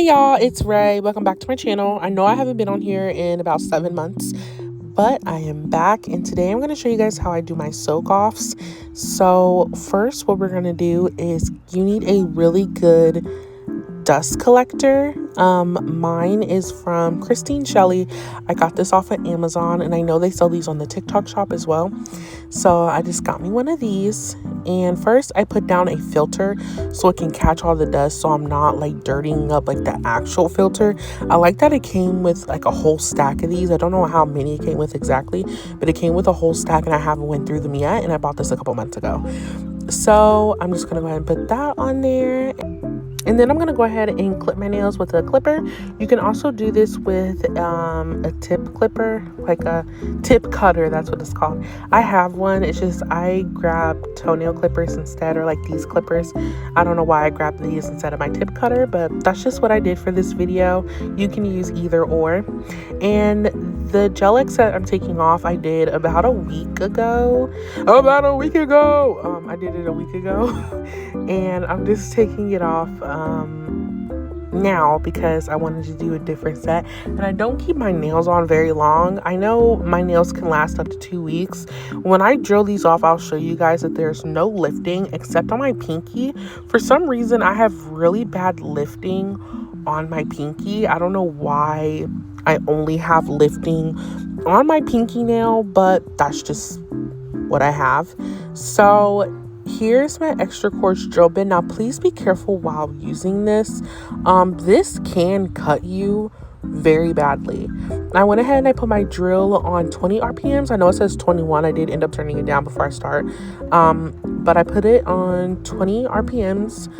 Hey y'all, it's Ray. Welcome back to my channel. I know I haven't been on here in about 7 months, but I am back, and today I'm going to show you guys how I do my soak offs. So first, what we're going to do is you need a really good dust collector. Mine is from Christine Shelley. I got this off of Amazon, and I know they sell these on the TikTok shop as well. So I just got me one of these, and first I put down a filter so it can catch all the dust, so I'm not like dirtying up like the actual filter. I like that it came with like a whole stack of these. I don't know how many it came with exactly, but it came with a whole stack, and I haven't went through them yet, and I bought this a couple months ago. So I'm just gonna go ahead and put that on there. And then I'm going to go ahead and clip my nails with a clipper. You can also do this with a tip clipper, like a tip cutter. That's what it's called. I have one. It's just I grab toenail clippers instead, or like these clippers. I don't know why I grabbed these instead of my tip cutter, but that's just what I did for this video. You can use either or. And the gel X that I'm taking off, I did about a week ago. I did it a week ago. And I'm just taking it off now because I wanted to do a different set, and I don't keep my nails on very long. I know my nails can last up to 2 weeks. When I drill these off, I'll show you guys that there's no lifting except on my pinky. For some reason, I have really bad lifting on my pinky. I don't know why I only have lifting on my pinky nail, but that's just what I have. So here's my extra quartz drill bit. Now please be careful while using this. This can cut you very badly. I went ahead and I put my drill on 20 RPMs. I know it says 21. I did end up turning it down before I start. But I put it on 20 RPMs,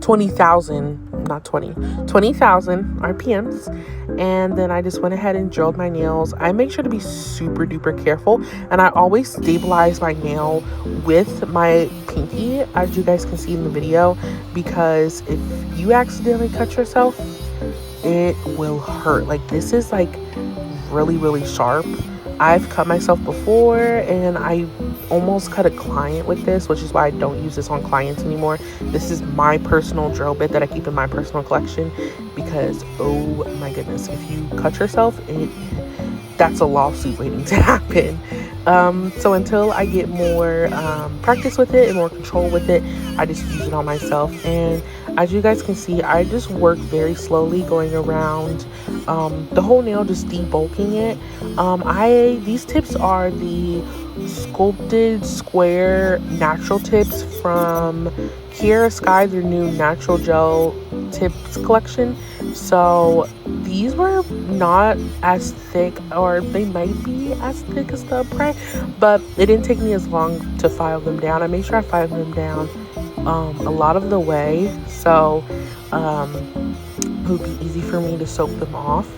20,000, not 20, 20,000 RPMs. And then I just went ahead and drilled my nails. I make sure to be super duper careful, and I always stabilize my nail with my pinky, as you guys can see in the video, because if you accidentally cut yourself, it will hurt. Like, this is like really sharp. I've cut myself before, and I almost cut a client with this, which is why I don't use this on clients anymore. This is my personal drill bit that I keep in my personal collection, because oh my goodness, if you cut yourself, that's a lawsuit waiting to happen. So until I get more practice with it and more control with it, I just use it on myself. And as you guys can see, I just work very slowly going around the whole nail, just debulking it. These tips are the sculpted square natural tips from Kiara Sky, their new natural gel tips collection. So these were not as thick, or they might be as thick as the upright, but it didn't take me as long to file them down. I made sure I filed them down a lot of the way, so it would be easy for me to soak them off.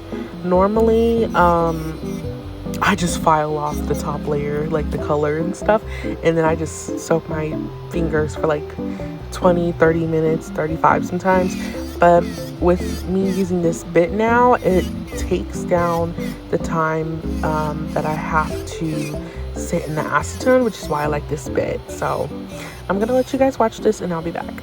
Normally I just file off the top layer, like the color and stuff, and then I just soak my fingers for like 20, 30 minutes, 35 sometimes. But with me using this bit now, it takes down the time that I have to sit in the acetone, which is why I like this bit. So I'm gonna let you guys watch this, and I'll be back.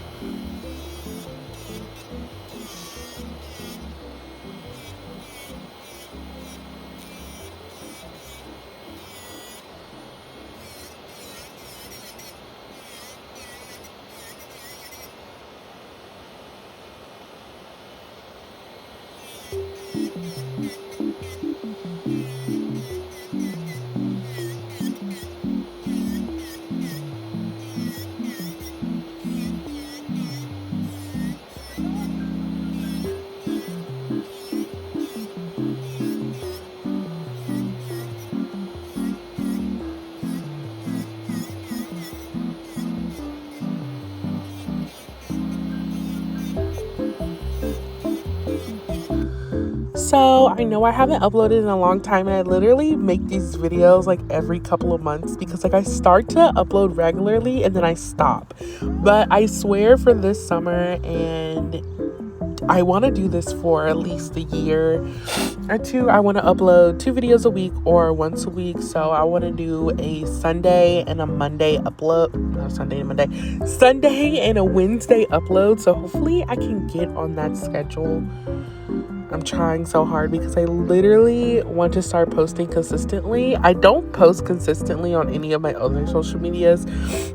So I know I haven't uploaded in a long time, and I literally make these videos like every couple of months, because like I start to upload regularly and then I stop. But I swear for this summer and I want to do this for at least a year or two. I want to upload 2 videos a week or once a week. So I want to do a Sunday and a Monday upload. No, Sunday and Monday. Sunday and a Wednesday upload. So hopefully I can get on that schedule. I'm trying so hard because I literally want to start posting consistently. I don't post consistently on any of my other social medias,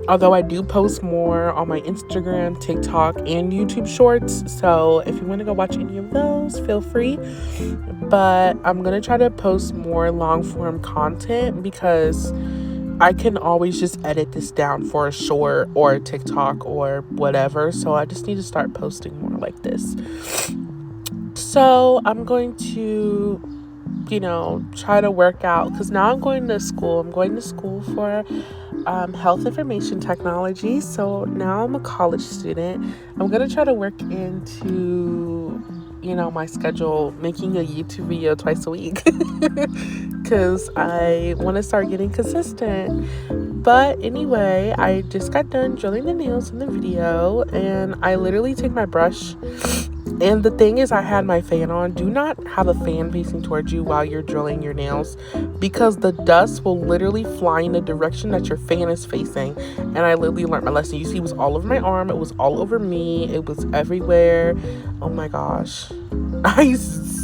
although I do post more on my Instagram, TikTok, and YouTube shorts. So if you want to go watch any of those, feel free. But I'm going to try to post more long form content because I can always just edit this down for a short or a TikTok or whatever. So I just need to start posting more like this. So I'm going to, try to work out because now I'm going to school. I'm going to school for health information technology. So now I'm a college student. I'm going to try to work into, my schedule, making a YouTube video twice a week because I want to start getting consistent. But anyway, I just got done drilling the nails in the video, and I literally take my brush. And the thing is, I had my fan on. Do not have a fan facing towards you while you're drilling your nails because the dust will literally fly in the direction that your fan is facing. And I literally learned my lesson. You see, it was all over my arm. It was all over me. It was everywhere. Oh my gosh. I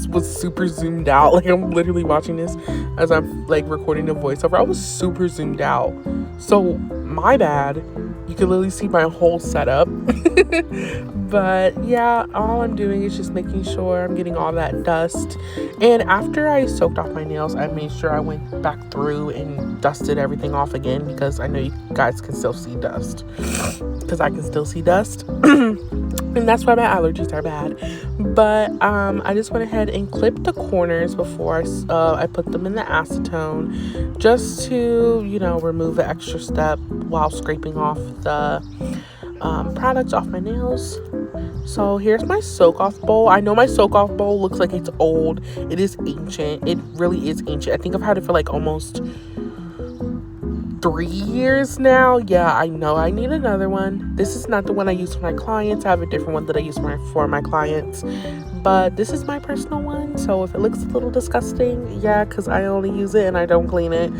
was super zoomed out. Like, I'm literally watching this as I'm like recording the voiceover. I was super zoomed out. So my bad. You can literally see my whole setup. But yeah, all I'm doing is just making sure I'm getting all that dust. And after I soaked off my nails, I made sure I went back through and dusted everything off again because I know you guys can still see dust. Because I can still see dust. And that's why my allergies are bad. But I just went ahead and clipped the corners before I put them in the acetone, just to, remove the extra step while scraping off the product off my nails. So here's my soak off bowl. I know my soak off bowl looks like it's old. It is ancient. It really is ancient. I think I've had it for like almost 3 years now. Yeah, I know I need another one. This is not the one I use for my clients. I have a different one that I use for my clients, but this is my personal one. So if it looks a little disgusting, yeah, because I only use it and I don't clean it.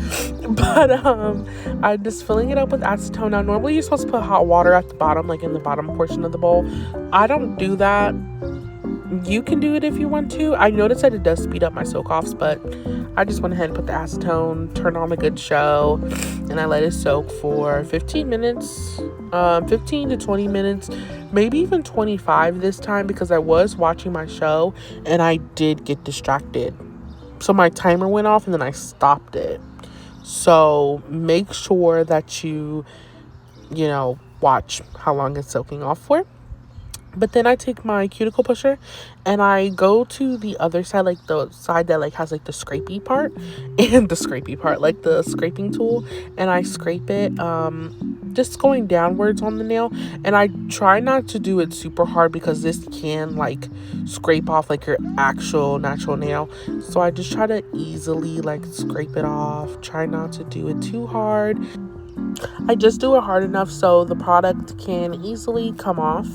But I'm just filling it up with acetone. Now normally you're supposed to put hot water at the bottom, like in the bottom portion of the bowl. I don't do that. You can do it if you want to. I noticed that it does speed up my soak-offs, but I just went ahead and put the acetone, turned on a good show, and I let it soak for 15 minutes, 15 to 20 minutes, maybe even 25 this time because I was watching my show and I did get distracted. So my timer went off and then I stopped it. So make sure that you watch how long it's soaking off for. But then I take my cuticle pusher and I go to the other side, like the side that like has like the scrapey part and like the scraping tool, and I scrape it just going downwards on the nail. And I try not to do it super hard because this can like scrape off like your actual natural nail. So I just try to easily like scrape it off. Try not to do it too hard. I just do it hard enough so the product can easily come off.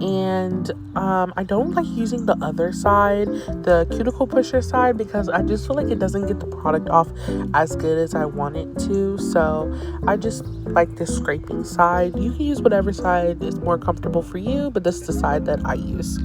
And I don't like using the other side, the cuticle pusher side, because I just feel like it doesn't get the product off as good as I want it to. So I just like the scraping side. You can use whatever side is more comfortable for you, but this is the side that I use.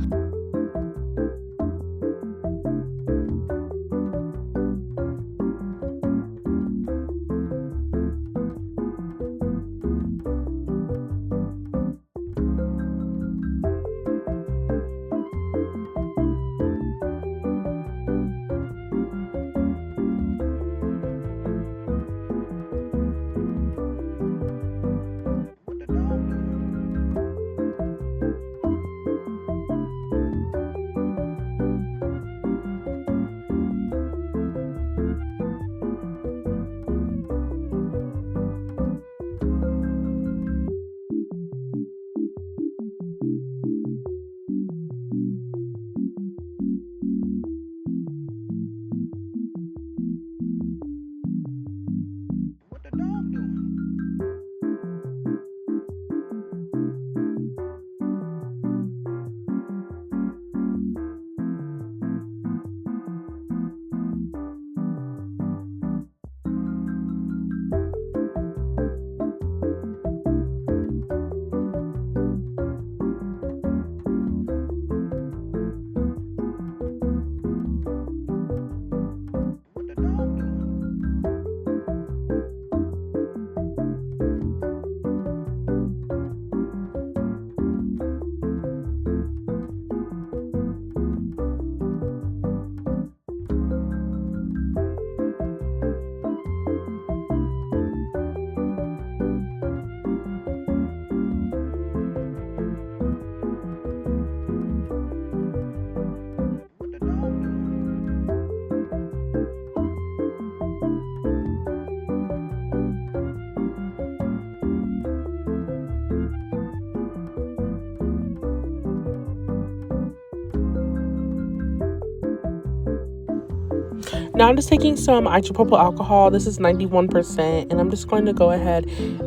Now I'm just taking some isopropyl alcohol. This is 91%, and I'm just going to go ahead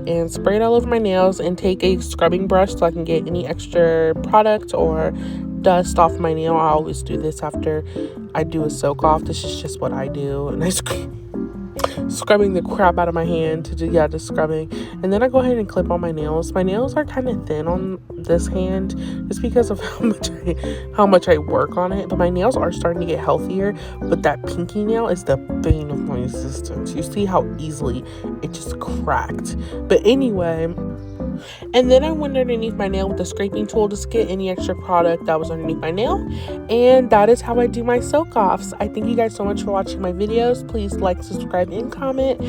and spray it all over my nails and take a scrubbing brush so I can get any extra product or dust off my nail. I always do this after I do a soak off. This is just what I do, and I scrubbing the crap out of my hand to do just scrubbing. And then I go ahead and clip on my nails. My nails are kind of thin on this hand just because of how much I work on it, but my nails are starting to get healthier. But that pinky nail is the bane of my existence. You see how easily it just cracked. But anyway, and then I went underneath my nail with a scraping tool to get any extra product that was underneath my nail. And that is how I do my soak offs. I thank you guys so much for watching my videos. Please like, subscribe, and comment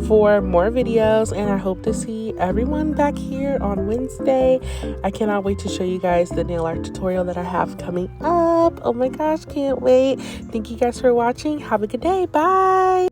for more videos. And I hope to see everyone back here on Wednesday. I cannot wait to show you guys the nail art tutorial that I have coming up. Oh my gosh, can't wait. Thank you guys for watching. Have a good day. Bye.